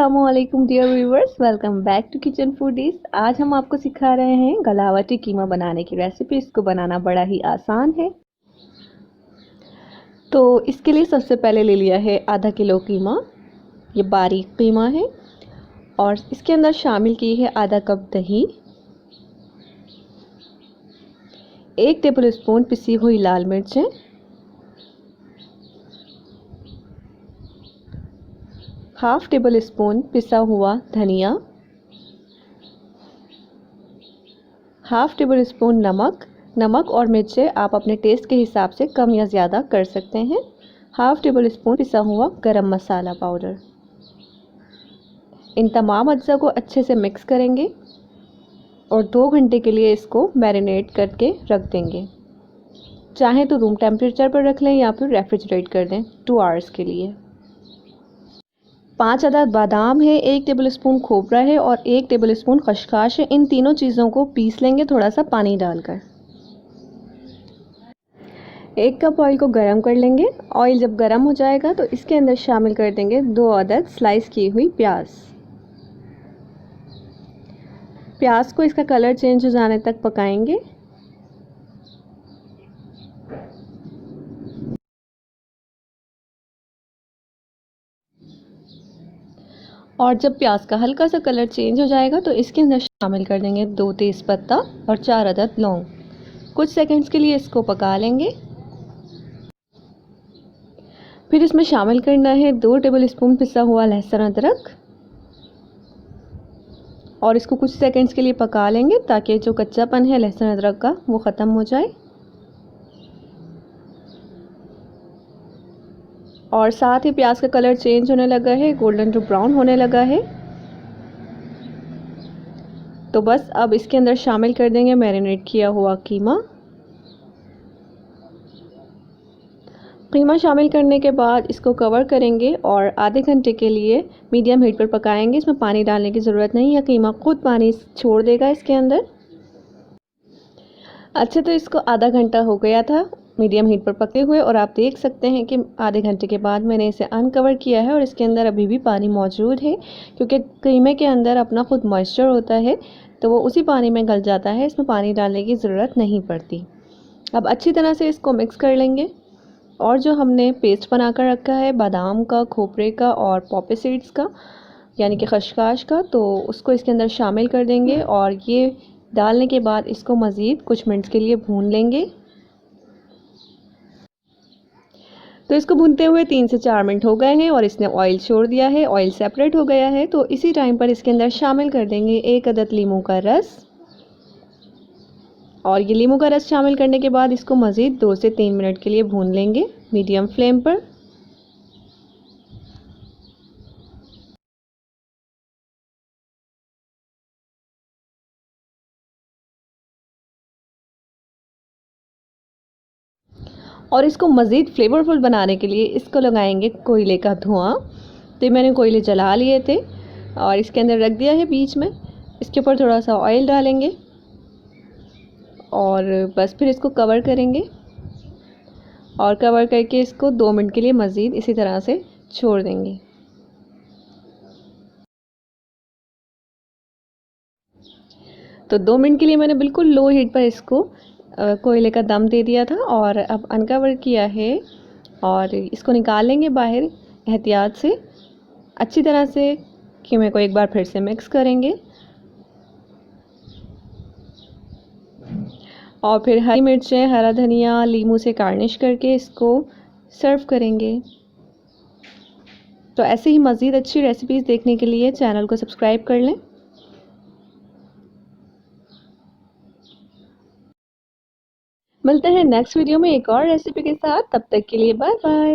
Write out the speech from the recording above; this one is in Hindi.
अस्सलामुअलैकुम dear viewers, welcome back to Kitchen Foodies. आज हम आपको सिखा रहे हैं गलावटी कीमा बनाने की रेसिपी। इसको बनाना बड़ा ही आसान है। तो इसके लिए सबसे पहले ले लिया है आधा किलो कीमा। ये बारीक कीमा है और इसके अंदर शामिल की है आधा कप दही, 1 टेबल स्पून पिसी हुई लाल मिर्चें, हाफ टेबल स्पून पिसा हुआ धनिया, हाफ टेबल स्पून नमक और मिर्चें आप अपने टेस्ट के हिसाब से कम या ज़्यादा कर सकते हैं। हाफ टेबल स्पून पिसा हुआ गरम मसाला पाउडर। इन तमाम अज्जा को अच्छे से मिक्स करेंगे और 2 घंटे के लिए इसको मैरिनेट करके रख देंगे। चाहें तो रूम टेम्परेचर पर रख लें या फिर रेफ्रिजरेट कर दें 2 आवर्स के लिए। 5 अदद बादाम है, 1 टेबल स्पून खोपरा है और 1 टेबल स्पून खसखस है। इन तीनों चीज़ों को पीस लेंगे थोड़ा सा पानी डालकर। 1 कप ऑयल को गरम कर लेंगे। ऑयल जब गरम हो जाएगा तो इसके अंदर शामिल कर देंगे 2 अदद स्लाइस की हुई प्याज। प्याज को इसका कलर चेंज हो जाने तक पकाएंगे। और जब प्याज का हल्का सा कलर चेंज हो जाएगा तो इसके अंदर शामिल कर देंगे 2 तेज़पत्ता और 4 अदद लौंग। कुछ सेकंड्स के लिए इसको पका लेंगे। फिर इसमें शामिल करना है 2 टेबल स्पून पिसा हुआ लहसुन अदरक और इसको कुछ सेकंड्स के लिए पका लेंगे ताकि जो कच्चापन है लहसुन अदरक का वो ख़त्म हो जाए। और साथ ही प्याज का कलर चेंज होने लगा है, गोल्डन टू ब्राउन होने लगा है। तो बस अब इसके अंदर शामिल कर देंगे मैरिनेट किया हुआ कीमा। कीमा शामिल करने के बाद इसको कवर करेंगे और आधे घंटे के लिए मीडियम हीट पर पकाएंगे। इसमें पानी डालने की ज़रूरत नहीं है, कीमा खुद पानी छोड़ देगा इसके अंदर। अच्छा, तो इसको आधा घंटा हो गया था मीडियम हीट पर पके हुए और आप देख सकते हैं कि आधे घंटे के बाद मैंने इसे अनकवर किया है और इसके अंदर अभी भी पानी मौजूद है, क्योंकि कीमे के अंदर अपना खुद मॉइस्चर होता है तो वो उसी पानी में गल जाता है। इसमें पानी डालने की ज़रूरत नहीं पड़ती। अब अच्छी तरह से इसको मिक्स कर लेंगे और जो हमने पेस्ट बना कर रखा है बादाम का, खोपरे का और पॉपी सीड्स का यानी कि खसखस का, तो उसको इसके अंदर शामिल कर देंगे और ये डालने के बाद इसको मज़ीद कुछ मिनट्स के लिए भून लेंगे। तो इसको भूनते हुए 3 से 4 मिनट हो गए हैं और इसने ऑयल छोड़ दिया है, ऑयल सेपरेट हो गया है। तो इसी टाइम पर इसके अंदर शामिल कर देंगे 1 अदद लीमू का रस और ये लीमू का रस शामिल करने के बाद इसको मज़ीद 2 से 3 मिनट के लिए भून लेंगे मीडियम फ्लेम पर। और इसको मज़ीद फ्लेवरफुल बनाने के लिए इसको लगाएंगे कोयले का धुआं। तो मैंने कोयले जला लिए थे और इसके अंदर रख दिया है बीच में। इसके ऊपर थोड़ा सा ऑयल डालेंगे और बस फिर इसको कवर करेंगे और कवर करके इसको 2 मिनट के लिए मज़ीद इसी तरह से छोड़ देंगे। तो 2 मिनट के लिए मैंने बिल्कुल लो हीट पर इसको कोयले का दम दे दिया था और अब अनकवर किया है और इसको निकाल लेंगे बाहर एहतियात से। अच्छी तरह से कीमे को एक बार फिर से मिक्स करेंगे और फिर हरी मिर्चें, हरा धनिया, लीमू से गार्निश करके इसको सर्व करेंगे। तो ऐसे ही मज़ीद अच्छी रेसिपीज़ देखने के लिए चैनल को सब्सक्राइब कर लें। मिलते हैं नेक्स्ट वीडियो में एक और रेसिपी के साथ। तब तक के लिए बाय बाय।